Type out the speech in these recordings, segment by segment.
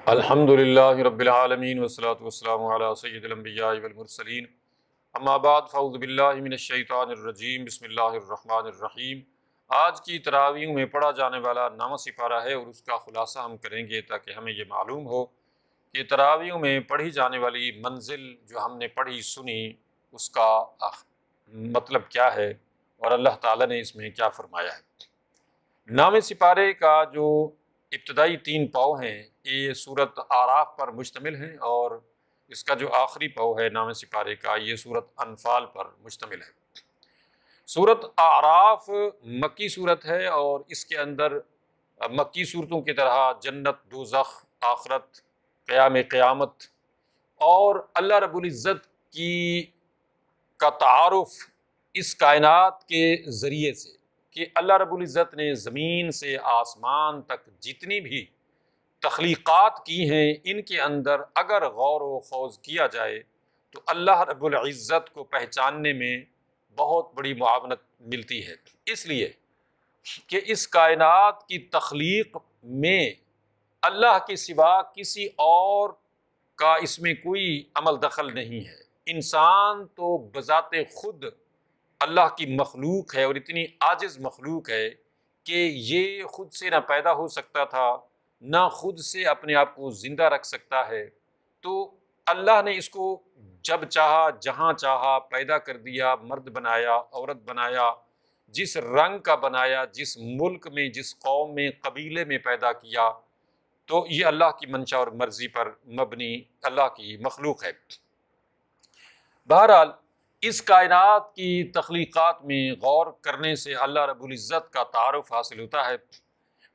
الحمدللہ رب العالمین والصلاة والسلام علی سید الانبیاء والمرسلین اما بعد فاعوذ باللہ من الشیطان الرجیم بسم اللہ الرحمن الرحیم۔ آج کی تراویح میں پڑھا جانے والا 9واں سپارہ ہے اور اس کا خلاصہ ہم کریں گے تاکہ ہمیں یہ معلوم ہو کہ تراویح میں پڑھی جانے والی منزل جو ہم نے پڑھی سنی اس کا مطلب کیا ہے اور اللہ تعالیٰ نے اس میں کیا فرمایا ہے۔ 9ویں سپارے کا جو ابتدائی 3 پاؤ ہیں یہ سورت اعراف پر مشتمل ہیں، اور اس کا جو آخری پاؤ ہے 9ویں سپارے کا یہ سورت انفال پر مشتمل ہے۔ سورت اعراف مکی صورت ہے اور اس کے اندر مکی صورتوں کی طرح جنت، دوزخ، آخرت، قیامت اور اللہ رب العزت کا تعارف اس کائنات کے ذریعے سے کہ اللہ رب العزت نے زمین سے آسمان تک جتنی بھی تخلیقات کی ہیں ان کے اندر اگر غور و خوض کیا جائے تو اللہ رب العزت کو پہچاننے میں بہت بڑی معاونت ملتی ہے، اس لیے کہ اس کائنات کی تخلیق میں اللہ کے سوا کسی اور کا اس میں کوئی عمل دخل نہیں ہے۔ انسان تو بذات خود اللہ کی مخلوق ہے اور اتنی عاجز مخلوق ہے کہ یہ خود سے نہ پیدا ہو سکتا تھا نہ خود سے اپنے آپ کو زندہ رکھ سکتا ہے، تو اللہ نے اس کو جب چاہا جہاں چاہا پیدا کر دیا، مرد بنایا، عورت بنایا، جس رنگ کا بنایا، جس ملک میں، جس قوم میں، قبیلے میں پیدا کیا، تو یہ اللہ کی منشا اور مرضی پر مبنی اللہ کی مخلوق ہے۔ بہرحال اس کائنات کی تخلیقات میں غور کرنے سے اللہ رب العزت کا تعارف حاصل ہوتا ہے۔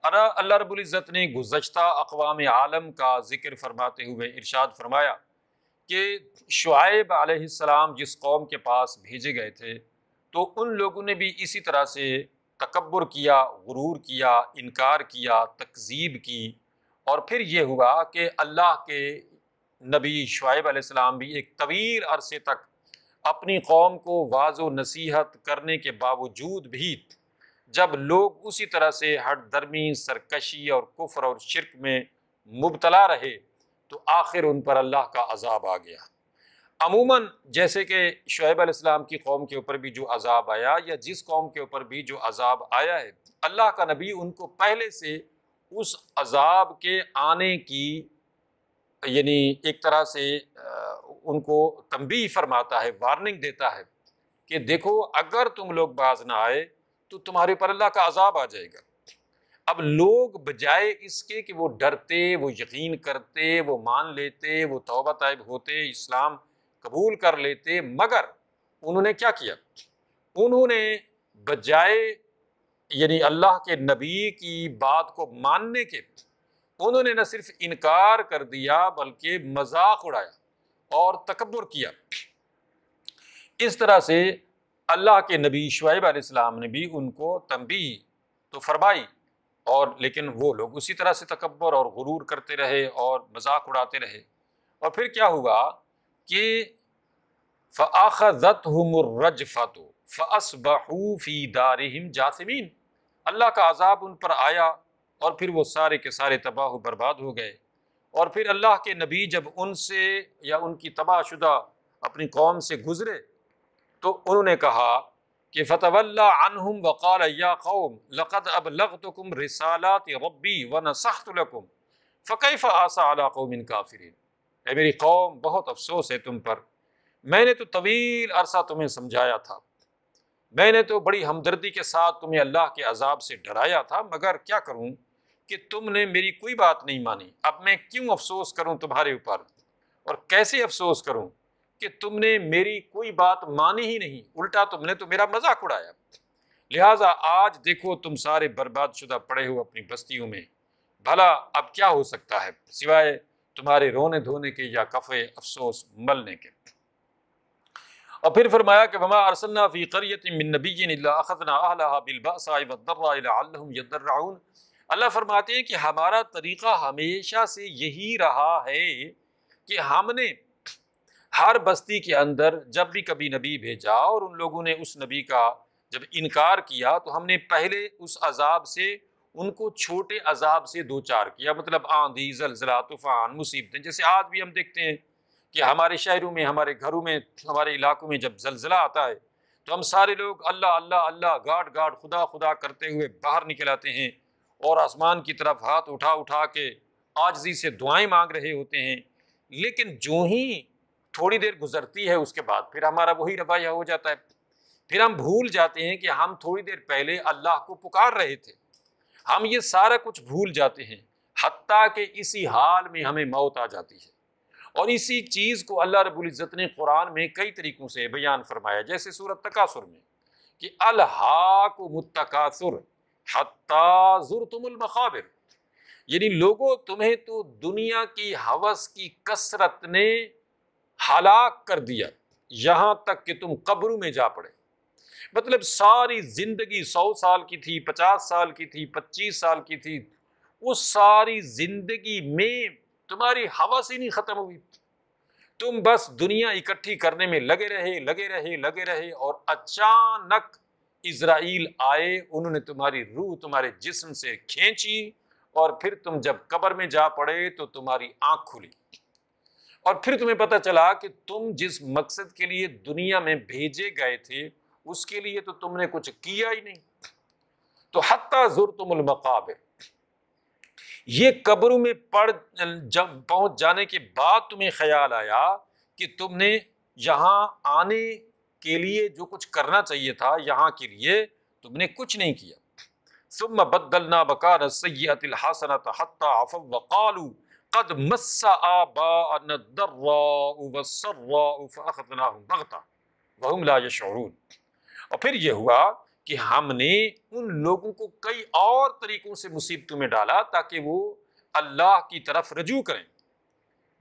اللہ رب العزت نے گزشتہ اقوام عالم کا ذکر فرماتے ہوئے ارشاد فرمایا کہ شعیب علیہ السلام جس قوم کے پاس بھیجے گئے تھے تو ان لوگوں نے بھی اسی طرح سے تکبر کیا، غرور کیا، انکار کیا، تکذیب کی، اور پھر یہ ہوا کہ اللہ کے نبی شعیب علیہ السلام بھی ایک طویل عرصے تک اپنی قوم کو واعظ و نصیحت کرنے کے باوجود بھی جب لوگ اسی طرح سے ہٹ درمی، سرکشی اور کفر اور شرک میں مبتلا رہے تو آخر ان پر اللہ کا عذاب آ گیا۔ عموماً جیسے کہ شعیب علیہ السلام کی قوم کے اوپر بھی جو عذاب آیا یا جس قوم کے اوپر بھی جو عذاب آیا ہے، اللہ کا نبی ان کو پہلے سے اس عذاب کے آنے کی یعنی ایک طرح سے ان کو تنبیہ فرماتا ہے، وارننگ دیتا ہے کہ دیکھو اگر تم لوگ باز نہ آئے تو تمہارے پر اللہ کا عذاب آ جائے گا۔ اب لوگ بجائے اس کے کہ وہ ڈرتے، وہ یقین کرتے، وہ مان لیتے، وہ توبہ طائب ہوتے، اسلام قبول کر لیتے، مگر انہوں نے کیا کیا؟ انہوں نے بجائے یعنی اللہ کے نبی کی بات کو ماننے کے انہوں نے نہ صرف انکار کر دیا بلکہ مذاق اڑایا اور تکبر کیا۔ اس طرح سے اللہ کے نبی شعیب علیہ السلام نے بھی ان کو تنبیہ تو فرمائی، اور لیکن وہ لوگ اسی طرح سے تکبر اور غرور کرتے رہے اور مذاق اڑاتے رہے، اور پھر کیا ہوا کہ فَأَخَذَتْهُمُ الرَّجْفَةُ فَأَصْبَحُوا فِي دَارِهِمْ جَاثِمِينَ، اللہ کا عذاب ان پر آیا اور پھر وہ سارے کے سارے تباہ و برباد ہو گئے۔ اور پھر اللہ کے نبی جب ان سے یا ان کی تباہ شدہ اپنی قوم سے گزرے تو انہوں نے کہا کہ فَتَوَلَّى عَنْهُمْ وَقَالَ يَا قَوْمِ لَقَدْ أَبْلَغْتُكُمْ رِسَالَاتِ رَبِّي وَنَصَحْتُ لَكُمْ فَكَيْفَ آسَىٰ عَلَىٰ قَوْمٍ كَافِرِينَ، اے میری قوم بہت افسوس ہے تم پر، میں نے تو طویل عرصہ تمہیں سمجھایا تھا، میں نے تو بڑی ہمدردی کے ساتھ تمہیں اللہ کے عذاب سے ڈرایا تھا، مگر کیا کروں کہ تم نے میری کوئی بات نہیں مانی۔ اب میں کیوں افسوس کروں تمہارے اوپر، اور کیسے افسوس کروں کہ تم نے میری کوئی بات مانی ہی نہیں، الٹا تم نے تو میرا مذاق اڑایا۔ لہٰذا آج دیکھو تم سارے برباد شدہ پڑے ہو اپنی بستیوں میں، بھلا اب کیا ہو سکتا ہے سوائے تمہارے رونے دھونے کے یا کفے افسوس ملنے کے۔ اور پھر فرمایا کہ وما ارسلنا فی قریۃ من نبی الا اخذنا اہلها بالبأساء والضراء لعلهم یضرعون، اللہ فرماتے ہیں کہ ہمارا طریقہ ہمیشہ سے یہی رہا ہے کہ ہم نے ہر بستی کے اندر جب بھی کبھی نبی بھیجا اور ان لوگوں نے اس نبی کا جب انکار کیا تو ہم نے پہلے اس عذاب سے ان کو چھوٹے عذاب سے دو چار کیا، مطلب آندھی، زلزلہ، طوفان، مصیبتیں، جیسے آج بھی ہم دیکھتے ہیں کہ ہمارے شہروں میں، ہمارے گھروں میں، ہمارے علاقوں میں جب زلزلہ آتا ہے تو ہم سارے لوگ اللہ اللہ اللہ، گاڈ گاڈ، خدا خدا کرتے ہوئے باہر نکل آتے ہیں اور آسمان کی طرف ہاتھ اٹھا اٹھا کے عاجزی سے دعائیں مانگ رہے ہوتے ہیں۔ لیکن جو ہی تھوڑی دیر گزرتی ہے اس کے بعد پھر ہمارا وہی رویہ ہو جاتا ہے، پھر ہم بھول جاتے ہیں کہ ہم تھوڑی دیر پہلے اللہ کو پکار رہے تھے، ہم یہ سارا کچھ بھول جاتے ہیں، حتیٰ کہ اسی حال میں ہمیں موت آ جاتی ہے۔ اور اسی چیز کو اللہ رب العزت نے قرآن میں کئی طریقوں سے بیان فرمایا، جیسے سورۃ تکاثر میں کہ الہاکم التکاثر حتی زرتم المقابر، یعنی لوگوں تمہیں تو دنیا کی ہوس کی کثرت نے ہلاک کر دیا یہاں تک کہ تم قبروں میں جا پڑے۔ مطلب ساری زندگی 100 سال کی تھی، 50 سال کی تھی، 25 سال کی تھی، اس ساری زندگی میں تمہاری ہوس ہی نہیں ختم ہوئی، تم بس دنیا اکٹھی کرنے میں لگے رہے اور اچانک اسرائیل آئے، انہوں نے تمہاری روح تمہارے جسم سے کھینچی اور پھر تم جب قبر میں جا پڑے تو تمہاری آنکھ کھلی اور پھر تمہیں پتہ چلا کہ تم جس مقصد کے لیے دنیا میں بھیجے گئے تھے اس کے لیے تو تم نے کچھ کیا ہی نہیں۔ تو حتی زرتم المقابر، یہ قبروں میں جب پہنچ جانے کے بعد تمہیں خیال آیا کہ تم نے یہاں آنے کے لیے جو کچھ کرنا چاہیے تھا یہاں کے لیے تم نے کچھ نہیں کیا۔ ثم بدلنا مکان السیئۃ الحسنۃ حتی عفوا وقالوا قد مس آباءنا الضراء والسراء فأخذناهم بغتہ وهم لا يشعرون۔ اور پھر یہ ہوا کہ ہم نے ان لوگوں کو کئی اور طریقوں سے مصیبتوں میں ڈالا تاکہ وہ اللہ کی طرف رجوع کریں۔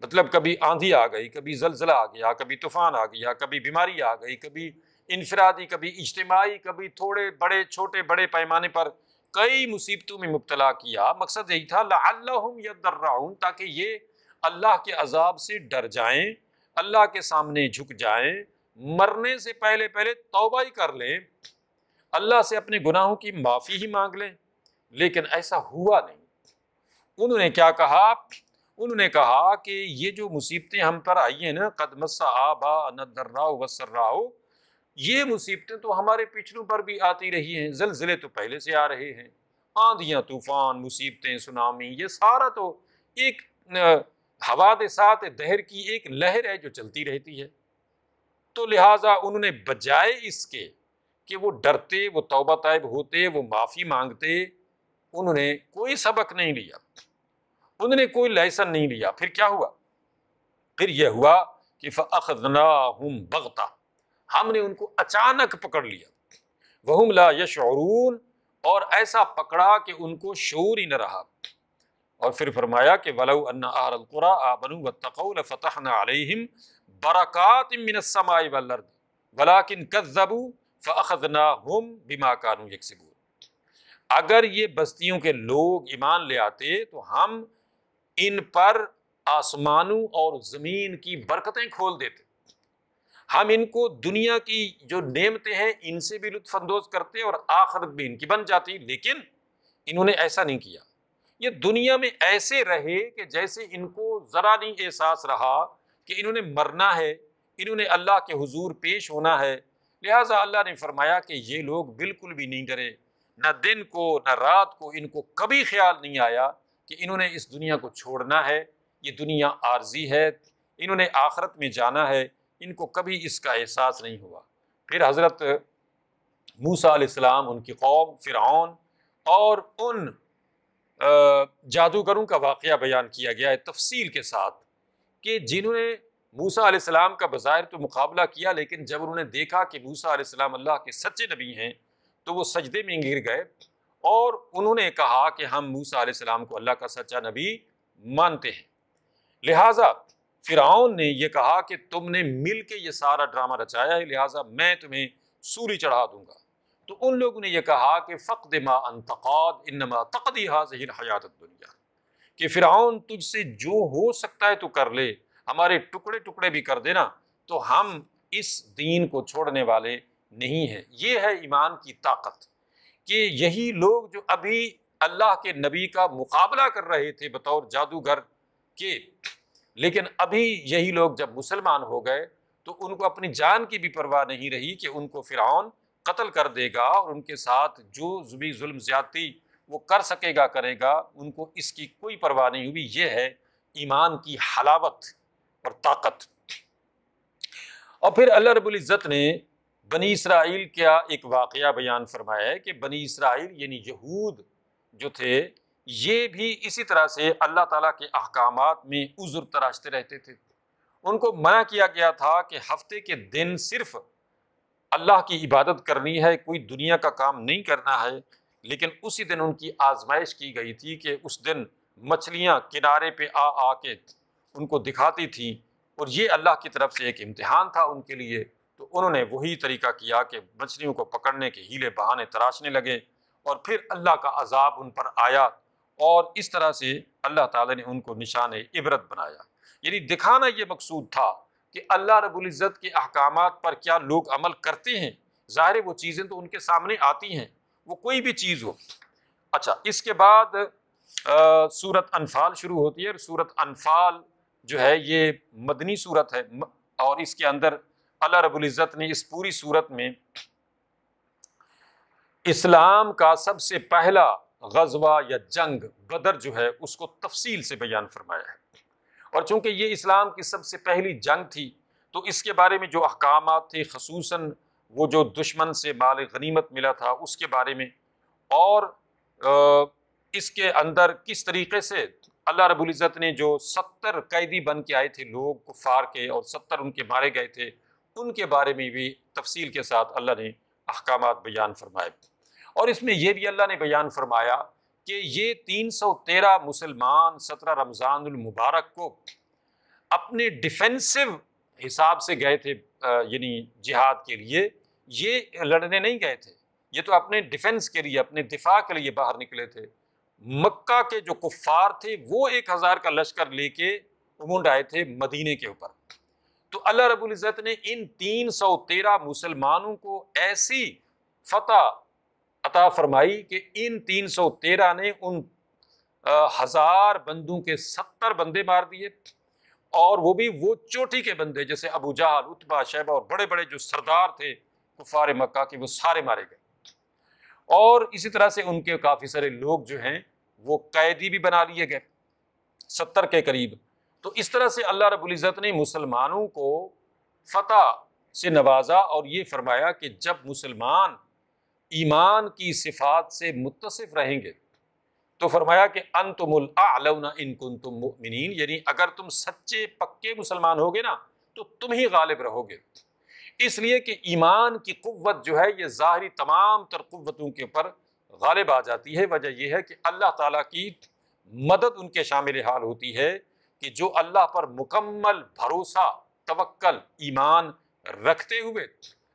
مطلب کبھی آندھی آ گئی، کبھی زلزلہ آ گیا، کبھی طوفان آ گیا، کبھی بیماری آ گئی، کبھی انفرادی، کبھی اجتماعی، کبھی تھوڑے بڑے چھوٹے بڑے پیمانے پر کئی مصیبتوں میں مبتلا کیا۔ مقصد یہی تھا لعلہم یضرعون، تاکہ یہ اللہ کے عذاب سے ڈر جائیں، اللہ کے سامنے جھک جائیں، مرنے سے پہلے پہلے توبہ ہی کر لیں، اللہ سے اپنے گناہوں کی معافی ہی مانگ لیں۔ لیکن ایسا ہوا نہیں۔ انہوں نے کیا کہا؟ انہوں نے کہا کہ یہ جو مصیبتیں ہم پر آئی ہیں نا، قد مس آباءنا الضراء والسراء، یہ مصیبتیں تو ہمارے پچھلوں پر بھی آتی رہی ہیں، زلزلے تو پہلے سے آ رہے ہیں، آندھیاں، طوفان، مصیبتیں، سونامی، یہ سارا تو ایک حوادثات دہر کی ایک لہر ہے جو چلتی رہتی ہے۔ تو لہٰذا انہوں نے بجائے اس کے کہ وہ ڈرتے، وہ توبہ طائب ہوتے، وہ معافی مانگتے، انہوں نے کوئی سبق نہیں لیا، انہوں نے کوئی لیسن نہیں لیا۔ پھر کیا ہوا؟ پھر یہ ہوا کہ فَأَخَذْنَاهُمْ بَغْتَةً، ہم نے ان کو اچانک پکڑ لیا، وَهُمْ لَا يَشْعُرُونَ، اور ایسا پکڑا کہ ان کو شعور ہی نہ رہا۔ اور پھر فرمایا کہ وَلَوْ أَنَّ أَهْلَ الْقُرَىٰ آمَنُوا وَاتَّقَوْا لَفَتَحْنَا عَلَيْهِمْ بَرَكَاتٍ مِّنَ السَّمَاءِ وَالْأَرْضِ وَلَٰكِنْ كَذَّبُوا فَأَخَذْنَاهُمْ بِمَا كَانُوا يَكْسِبُونَ، اگر یہ بستیوں کے لوگ ایمان لے آتے تو ہم ان پر آسمانوں اور زمین کی برکتیں کھول دیتے، ہم ان کو دنیا کی جو نعمتیں ہیں ان سے بھی لطف اندوز کرتے اور آخرت بھی ان کی بن جاتی، لیکن انہوں نے ایسا نہیں کیا۔ یہ دنیا میں ایسے رہے کہ جیسے ان کو ذرا نہیں احساس رہا کہ انہوں نے مرنا ہے، انہوں نے اللہ کے حضور پیش ہونا ہے۔ لہٰذا اللہ نے فرمایا کہ یہ لوگ بالکل بھی نہیں ڈرے، نہ دن کو نہ رات کو ان کو کبھی خیال نہیں آیا کہ انہوں نے اس دنیا کو چھوڑنا ہے، یہ دنیا عارضی ہے، انہوں نے آخرت میں جانا ہے، ان کو کبھی اس کا احساس نہیں ہوا۔ پھر حضرت موسیٰ علیہ السلام، ان کی قوم، فرعون اور ان جادوگروں کا واقعہ بیان کیا گیا ہے تفصیل کے ساتھ، کہ جنہوں نے موسیٰ علیہ السلام کا بظاہر تو مقابلہ کیا، لیکن جب انہوں نے دیکھا کہ موسیٰ علیہ السلام اللہ کے سچے نبی ہیں تو وہ سجدے میں گر گئے اور انہوں نے کہا کہ ہم موسیٰ علیہ السلام کو اللہ کا سچا نبی مانتے ہیں۔ لہٰذا فرعون نے یہ کہا کہ تم نے مل کے یہ سارا ڈرامہ رچایا ہے، لہٰذا میں تمہیں سولی چڑھا دوں گا۔ تو ان لوگوں نے یہ کہا کہ فقد ما انت قاد انما تقضی هذه الحیات الدنیا، کہ فرعون تجھ سے جو ہو سکتا ہے تو کر لے، ہمارے ٹکڑے ٹکڑے بھی کر دینا، تو ہم اس دین کو چھوڑنے والے نہیں ہیں۔ یہ ہے ایمان کی طاقت، کہ یہی لوگ جو ابھی اللہ کے نبی کا مقابلہ کر رہے تھے بطور جادوگر کے، لیکن ابھی یہی لوگ جب مسلمان ہو گئے تو ان کو اپنی جان کی بھی پرواہ نہیں رہی کہ ان کو فرعون قتل کر دے گا، اور ان کے ساتھ جو بھی ظلم زیادتی وہ کر سکے گا کرے گا، ان کو اس کی کوئی پرواہ نہیں ہوئی۔ یہ ہے ایمان کی حلاوت اور طاقت۔ اور پھر اللہ رب العزت نے بنی اسرائیل کا ایک واقعہ بیان فرمایا ہے کہ بنی اسرائیل یعنی یہود جو تھے، یہ بھی اسی طرح سے اللہ تعالیٰ کے احکامات میں عذر تراشتے رہتے تھے۔ ان کو منع کیا گیا تھا کہ ہفتے کے دن صرف اللہ کی عبادت کرنی ہے، کوئی دنیا کا کام نہیں کرنا ہے، لیکن اسی دن ان کی آزمائش کی گئی تھی کہ اس دن مچھلیاں کنارے پہ آ کے ان کو دکھاتی تھیں، اور یہ اللہ کی طرف سے ایک امتحان تھا ان کے لیے۔ تو انہوں نے وہی طریقہ کیا کہ مچھلیوں کو پکڑنے کے ہیلے بہانے تراشنے لگے، اور پھر اللہ کا عذاب ان پر آیا، اور اس طرح سے اللہ تعالیٰ نے ان کو نشان عبرت بنایا۔ یعنی دکھانا یہ مقصود تھا کہ اللہ رب العزت کے احکامات پر کیا لوگ عمل کرتے ہیں۔ ظاہر وہ چیزیں تو ان کے سامنے آتی ہیں، وہ کوئی بھی چیز ہو۔ اچھا، اس کے بعد سورت انفال شروع ہوتی ہے، اور سورت انفال جو ہے یہ مدنی سورت ہے، اور اس کے اندر اللہ رب العزت نے اس پوری سورت میں اسلام کا سب سے پہلا غزوہ یا جنگ بدر جو ہے اس کو تفصیل سے بیان فرمایا ہے، اور چونکہ یہ اسلام کی سب سے پہلی جنگ تھی تو اس کے بارے میں جو احکامات تھے، خصوصاً وہ جو دشمن سے مال غنیمت ملا تھا اس کے بارے میں، اور اس کے اندر کس طریقے سے اللہ رب العزت نے جو 70 قیدی بن کے آئے تھے لوگ کفار کے، اور 70 ان کے مارے گئے تھے، ان کے بارے میں بھی تفصیل کے ساتھ اللہ نے احکامات بیان فرمائے۔ اور اس میں یہ بھی اللہ نے بیان فرمایا کہ یہ 313 مسلمان 17 رمضان المبارک کو اپنے ڈیفینسو حساب سے گئے تھے، یعنی جہاد کے لیے، یہ لڑنے نہیں گئے تھے، یہ تو اپنے ڈیفنس کے لیے، اپنے دفاع کے لیے باہر نکلے تھے۔ مکہ کے جو کفار تھے وہ 1000 کا لشکر لے کے امنڈ آئے تھے مدینے کے اوپر، تو اللہ رب العزت نے ان 313 مسلمانوں کو ایسی فتح عطا فرمائی کہ ان 313 نے ان 1000 بندوں کے 70 بندے مار دیے، اور وہ بھی وہ چوٹی کے بندے جیسے ابو جہل، عتبہ، شیبہ، اور بڑے بڑے جو سردار تھے کفار مکہ کے، وہ سارے مارے گئے۔ اور اسی طرح سے ان کے کافی سارے لوگ جو ہیں وہ قیدی بھی بنا لیے گئے، 70 کے قریب۔ تو اس طرح سے اللہ رب العزت نے مسلمانوں کو فتح سے نوازا، اور یہ فرمایا کہ جب مسلمان ایمان کی صفات سے متصف رہیں گے تو فرمایا کہ انتم الاعلون ان کنتم مؤمنین، یعنی اگر تم سچے پکے مسلمان ہوگے نا تو تم ہی غالب رہو گے۔ اس لیے کہ ایمان کی قوت جو ہے یہ ظاہری تمام تر قوتوں کے اوپر غالب آ جاتی ہے۔ وجہ یہ ہے کہ اللہ تعالیٰ کی مدد ان کے شامل حال ہوتی ہے کہ جو اللہ پر مکمل بھروسہ، توکل، ایمان رکھتے ہوئے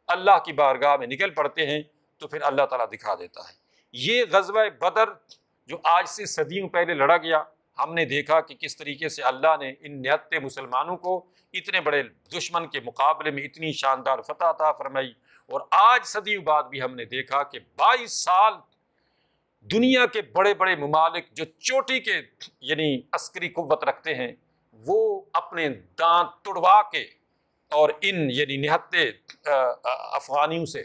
اللہ کی بارگاہ میں نکل پڑتے ہیں تو پھر اللہ تعالیٰ دکھا دیتا ہے۔ یہ غزوہ بدر جو آج سے صدیوں پہلے لڑا گیا، ہم نے دیکھا کہ کس طریقے سے اللہ نے ان 69 مسلمانوں کو اتنے بڑے دشمن کے مقابلے میں اتنی شاندار فتح عطا فرمائی، اور آج صدیوں بعد بھی ہم نے دیکھا کہ 22 سال دنیا کے بڑے بڑے ممالک جو چوٹی کے یعنی عسکری قوت رکھتے ہیں وہ اپنے دانت توڑوا کے اور ان یعنی نہتے افغانیوں سے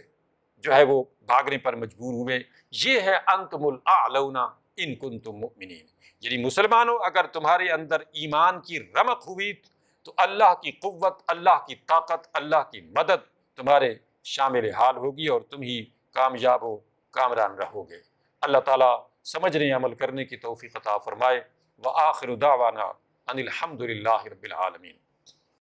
جو ہے وہ بھاگنے پر مجبور ہوئے۔ یہ ہے انتم الاعلون ان کنتم مؤمنین، یعنی مسلمانوں اگر تمہارے اندر ایمان کی رمق ہوئی تو اللہ کی قوت، اللہ کی طاقت، اللہ کی مدد تمہارے شامل حال ہوگی، اور تم ہی کامیاب و کامران رہو گے۔ اللہ تعالیٰ سمجھنے عمل کرنے کی توفیق عطا فرمائے۔ وآخر دعوانا ان الحمد للہ رب العالمین۔